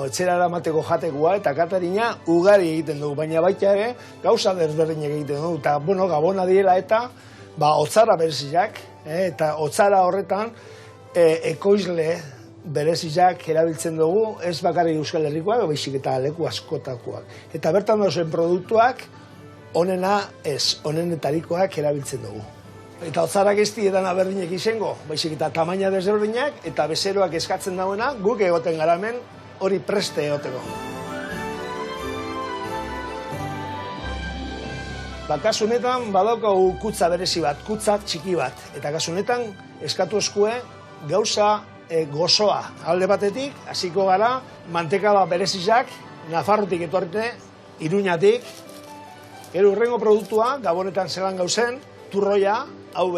Etxera eramateko jatekoa eta katarina ugari egiten dugu, baina baita ere gauza desberdinak egiten dugu. Eta, gabona diela eta otzara bereziak, eta otzara horretan ekoizle bereziak erabiltzen dugu, ez bakarrik Euskal Herrikoak, baizik eta leku askotakoak. Eta bertan dauzen produktuak onena ez, onenetarikoak erabiltzen dugu. Eta otzarak ez dietan aberdinek izango, baizik eta tamaina desberdinak eta bezeroak eskatzen dauena guk egoten garamen hori preste egoteko. Kasu honetan badaukagu kutza berezi bat, kutza txiki bat. Eta kasu honetan eskatu eskue gauza gozoa. Alde batetik, hasiko gara, mantekala berezizak, Nafarrotik etorrite, Iruñatik. Gero hurrengo produktua, gabonetan zelan gauzen, turroia, hau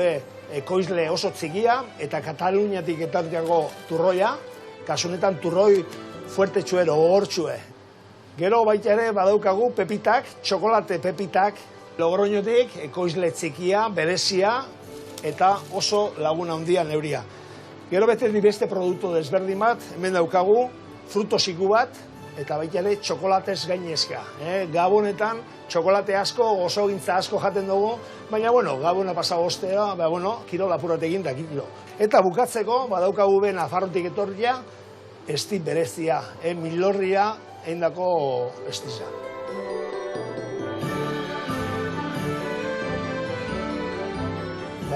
ekoizle oso txikia, eta Kataluniatik etorriako turroia, kasunetan turroi fuerte txuero, gogortxue. Gero baita ere badaukagu pepitak, txokolate pepitak, Logroñotik ekoizle txikia, berezia, eta oso laguna handia neuria. Gero bete beste produktu desberdin bat, hemen daukagu frutosiku bat, eta baita ere txokolatez gainezka. Gabonetan txokolate asko, gozogintza asko jaten dugu, baina, gabona pasago ostea, kilo lapuratekin da kilo. Eta bukatzeko, badaukagu be Nafarrotik etorria, esti berezia, milorria, eindako estiza.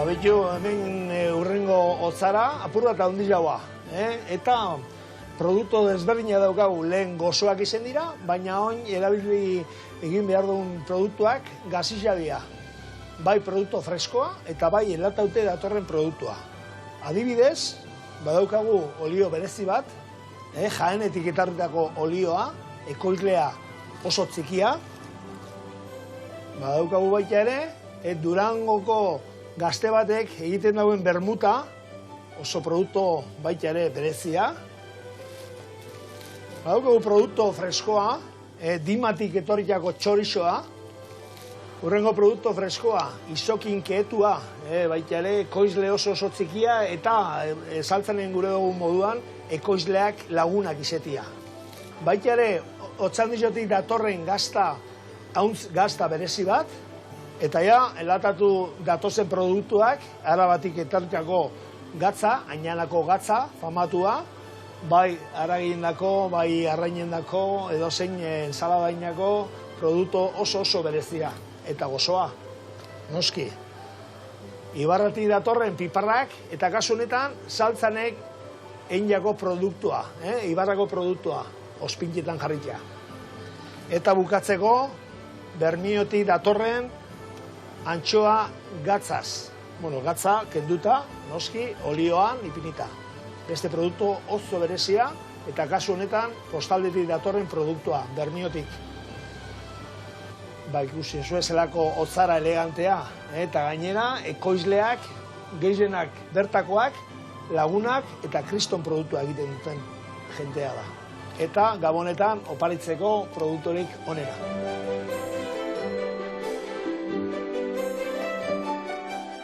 Betu, hemen hurrengo otzara, apur bat handi jaua. Eta produktu desberdina daukagu lehen gozoak izen dira, baina oin erabili egin behar duen produktuak gazizia dira. Bai produktu freskoa eta bai elataute datorren produktua. Adibidez, badaukagu olio berezi bat, Jaenetik etarritako olioa, ekoizlea oso txikia. Badaukagu baita ere, Durangoko gazte batek egiten dauen bermuta, oso produktu baita ere berezia. Badaukagu produktu freskoa, Dimatik etorritako txorizoa. Hurrengo produktu freskoa, izokin keetua, baita ere ekoizle oso txikia eta saltzanen gure dugun moduan ekoizleak lagunak izetia. Baita ere, Otxandizotik datorren gazta berezi bat, eta elatatu datozen produktuak, Arabatik etorritako gatza, ainanako gatza, famatua, bai aragindako, bai arrainendako, edozein ensaladainako produktu oso berezia eta gozoa, noski. Ibarratik datorren piparrak eta kasu honetan saltzanek einjako produktua, Ibarrako produktua, ospintietan jarritzea. Eta bukatzeko, Bermiotik datorren antxoa gatzaz. Bueno, gatza kenduta, noski, olioan ipinita. Beste produktu oso berezia, eta kasu honetan, Kostaldetik datorren produktua, Bermiotik. Ba, ikusi, zuezelako hotzara elegantea, eta gainera, ekoizleak, gehienak bertakoak, lagunak eta kriston produktua egiten duten jentea da. Eta Gabonetan oparitzeko produktorik onena.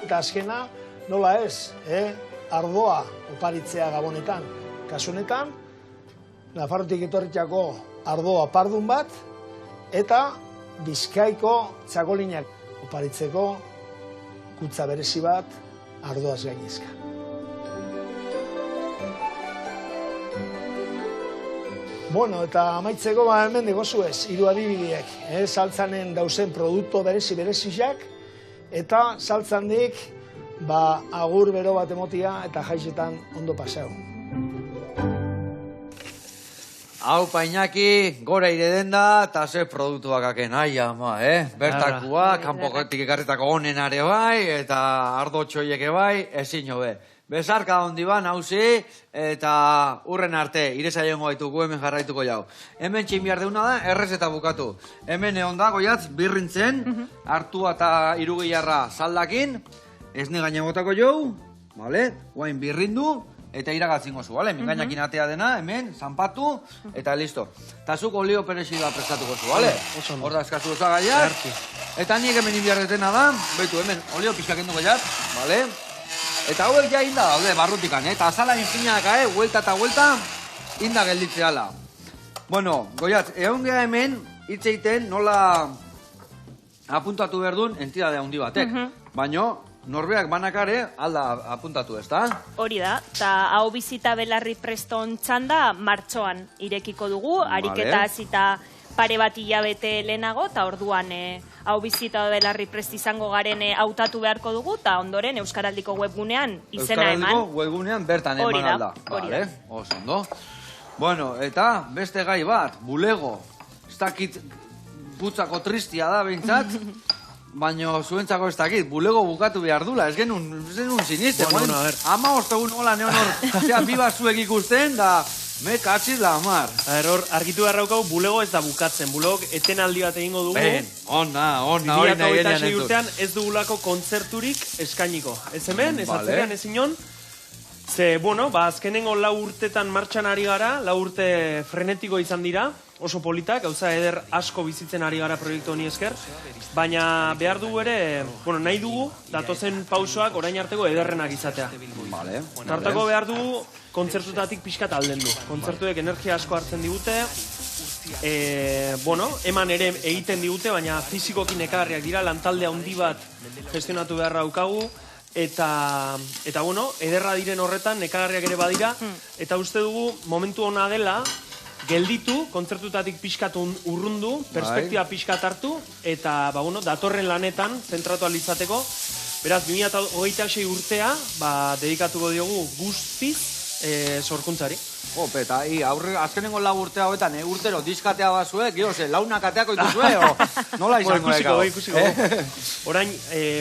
Eta azkena, nola ez, ardoa oparitzea Gabonetan. Kasu honetan, Nafarrotik etorritako ardoa pardun bat, eta Bizkaiko txakolinak oparitzeko kutza berezi bat ardoaz gainezka. Bueno, eta amaitzeko hemen degozuez, 3 adibideak. Saltzanen dauzen produktu bereziak, eta saltzandik agur bero bat emotia eta jaizetan ondo pasau. Hau, Painaki, gora ireden da, eta ze produktuak aken, ama, Bertakua, kanpokotik ekarritako onenare bai, eta ardo txoieke bai, ezin hobe. Bezarka hondi ba, nauzi, eta urren arte, irezaiongo gaituko, hemen jarraituko jau. Hemen txinbiar deuna da, errez eta bukatu. Hemen egon da, goiatz, birrintzen, hartua eta irugiarra saldakin, esne gaine botako jau, guain birrindu, eta iragatzingo zu, bale? Mingainakin atea dena, hemen, zanpatu, eta listo. Eta zuk olio perexila prestatuko zu, bale? Hor da eskazu osagaiak. Eta nik hemen inbiardetena da, behitu hemen, olio pixkak enduko jat, bale? Eta hauek ja inda daude barrutikan, eta azala infinak, huelta eta huelta, inda gelditzeala. Bueno, goiatz, egon geha hemen, hitz egiten nola apuntatu behar duen entidadea handi batek. Baina, norbeak banakare alda apuntatu ez da? Hori da, eta hau bizita belarri preston txanda martxoan irekiko dugu, ariketa hasita pare bat hilabete lehenago, eta orduan hau bizita belarri prest izango garen hautatu beharko dugu, eta ondoren Euskaraldiko webgunean izena eman. Euskaraldiko webgunean bertan eman alda. Hori da. Oso ondo. Bueno, eta beste gai bat, bulego. Ez dakit putzako tristia da behintzat, baina zuentzako ez dakit, bulego bukatu behar dula, ez genuen siniste. Bueno, a ver. Ama ostegun hola neon hor, zea biba zuek ikusten, da me katxiz la amar. Hor, argitu beharraukau, bulego ez da bukatzen, bulegok etenaldi bat egingo dugu. Ona, hori nahi genian 2026 urtean ez dugulako kontzerturik eskainiko. Ez hemen, ez atzerean, ez inon. Ze, bueno, azkenengo 4 urtetan martxan ari gara, 4 urte frenetiko izan dira, oso politak, gauza eder asko bizitzen ari gara proiektu honi esker, baina behar dugu ere, bueno, nahi dugu, datozen pausoak orain arteko ederrenak izatea. Tartako behar dugu, kontzertutatik pixkat alden du. Kontzertuek energia asko hartzen digute, bueno, eman ere egiten digute, baina fizikoki nekagarriak dira, lantalde handi bat gestionatu beharra daukagu, eta bueno, ederra diren horretan, nekagarriak ere badira, eta uste dugu momentu ona dela, gelditu, kontzertutatik pixkat urrundu, perspektiba pixkat hartu, eta, bueno, datorren lanetan, zentratu alizateko, beraz, 2026 urtea, dedikatuko diogu guztiz sorkuntzari. Ope, eta azkenengo 4 urte hauetan, urtero diskatea bazuek, launak ateako ikuzue, nola izango eka? Ikusiko. Orain,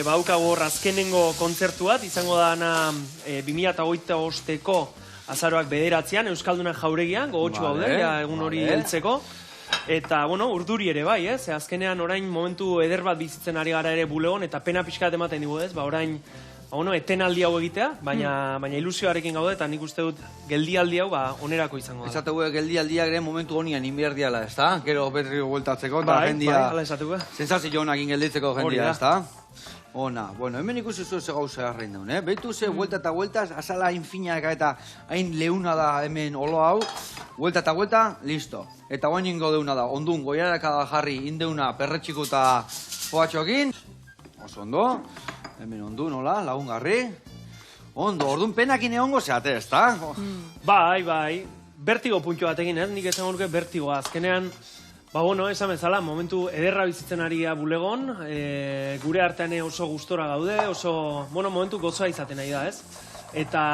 baukago hor azkenengo kontzertu bat, izango dana 2025ko azaroak 9 Euskaldunak jauregian, gogotxu gaude, egun hori heltzeko. Eta, bueno, urduri ere bai, ez? Azkenean orain momentu eder bat bizitzen ari gara ere bulegon, eta pena pixkat ematen digu, ez? Orain, etenaldi hau egitea, baina ilusioarekin gaude, eta nik uste dut geldialdi hau onerako izango da. Esategu geldialdiak ere momentu honian inberdiala, ez da? Gero berri gueltatzeko, eta jendia... Bai, esateko. Sensazio honak ingelditzeko jendia, ez da? Ona, bueno, hemen ikusi zuen ze gauza garrein daun, Behitu ze, vuelta eta vueltas, azala infinaka eta hain leuna da hemen olo hau, vuelta eta vuelta, listo. Eta guain ingo deuna da, ondun, goiaraka da jarri, indeuna perretxiku eta poatxokin, oso ondo, hemen ondun, hola, lagungarri, Ondo, orduan penakin egongo zeate, ez da? Bai. Bertigo puntu batekin, nik esango nuke bertigoa. Azkenean, esan bezala, momentu ederra bizitzen ari gara bulegon, gure artean oso gustora gaude, oso, momentu gozoa izaten nahi da, ez? Eta,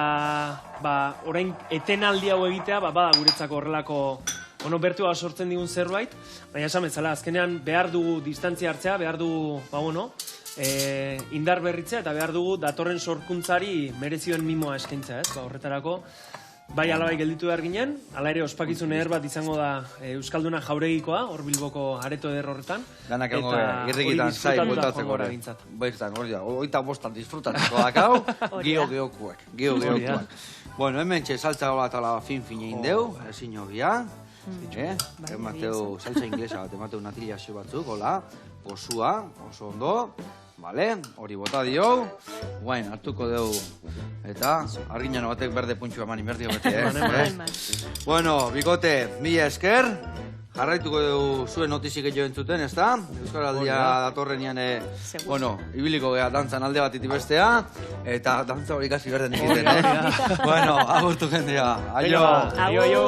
orain etenaldi hau egitea, bada guretzako horrelako, bertigoa sortzen digun zerbait, baina esan bezala, azkenean behar dugu distantzia hartzea, behar dugu, indar berritzea, eta behar dugu datorren sorkuntzari merezioen mimoa eskaintza, ez? Horretarako, bai alabai gelditu behar ginen, ala ere ospakizun eder bat izango da Euskalduna jauregikoa, hor Bilboko areto eder horretan. Danak egongo irrikitan zai bultatzeko hori. Baitan, hori da, oita bostan disfrutatzeko dakau, geokuak. Bueno, hemen txe saltza bat ala fin-fin egin deu, ezin hogia. Emateu saltza inglesa bat, emateu natillazio batzuk, hola, posua, oso ondo. Vale, hori bota dio, guain, hartuko deu, eta arginan batek berde puntxua eman inbertio bete, Bueno, bikote, mila esker, jarraituko deu zuen notizik jo entzuten, ez da? Euskaraldia datorrenian, ibiliko geha dantzan alde bat bestea, eta dantza hori kasi berden ikiten, Bueno, agurtu jendea, aio! Aio!